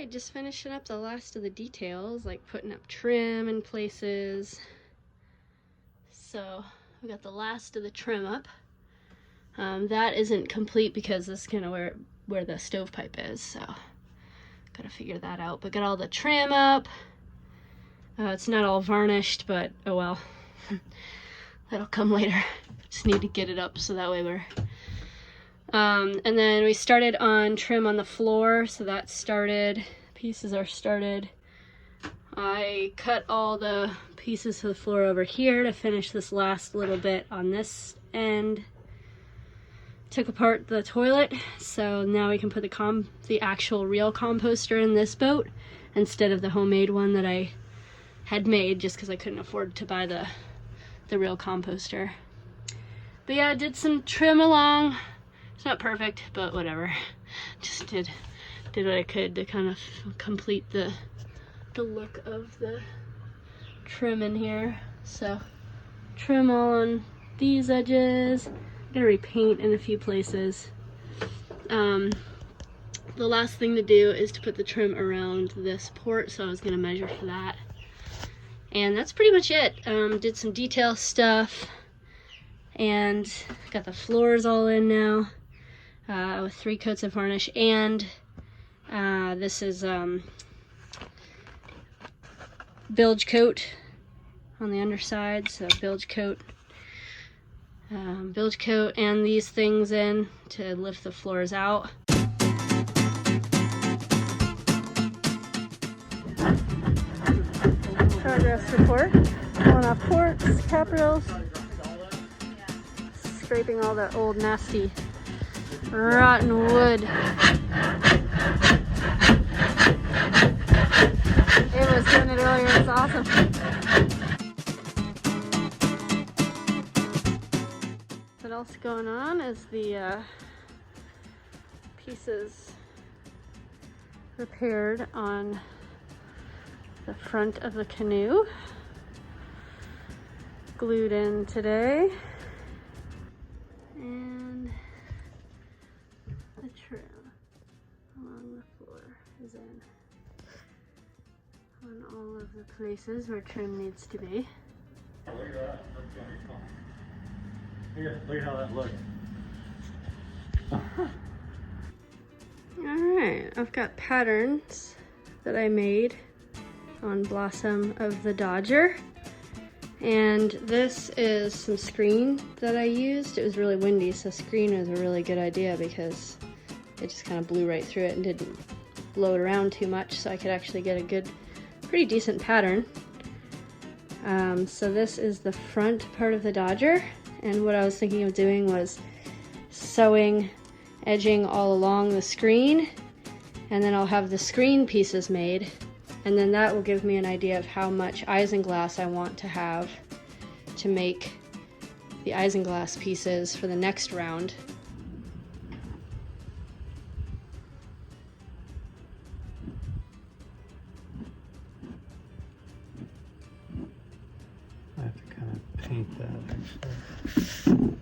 Just finishing up the last of the details, like putting up trim in places. So we got the last of the trim up. That isn't complete because this is kind of where the stovepipe is, so gotta figure that out. But got all the trim up. It's not all varnished, but oh well. That'll come later. Just need to get it up so that way we're and then we started on trim on the floor, so that started. Pieces are started. I cut all the pieces of the floor over here to finish this last little bit on this end. Took apart the toilet, so now we can put the actual real composter in this boat instead of the homemade one that I had made just because I couldn't afford to buy the real composter. But yeah, I did some trim along. It's not perfect, but whatever. Just did what I could to kind of complete the look of the trim in here. So trim all on these edges. I'm gonna repaint in a few places. The last thing to do is to put the trim around this port, so I was gonna measure for that. And that's pretty much it. Did some detail stuff and got the floors all in now. With 3 coats of varnish, and this is bilge coat on the underside, so bilge coat and these things in to lift the floors out. Progress report. Pulling off ports, cap rails, scraping all the old nasty rotten wood. It was doing it earlier, it's awesome. What else going on is the pieces repaired on the front of the canoe. Glued in today. And the trim along the floor is in on all of the places where trim needs to be. Look at that. Look at how that looks. Alright, I've got patterns that I made on Blossom of the Dodger. And this is some screen that I used. It was really windy, so screen was a really good idea because it just kind of blew right through it and didn't blow it around too much, so I could actually get a good, pretty decent pattern. So this is the front part of the Dodger, and what I was thinking of doing was sewing edging all along the screen, and then I'll have the screen pieces made, and then that will give me an idea of how much isinglass I want to have to make the isinglass pieces for the next round. I have to kind of paint that actually.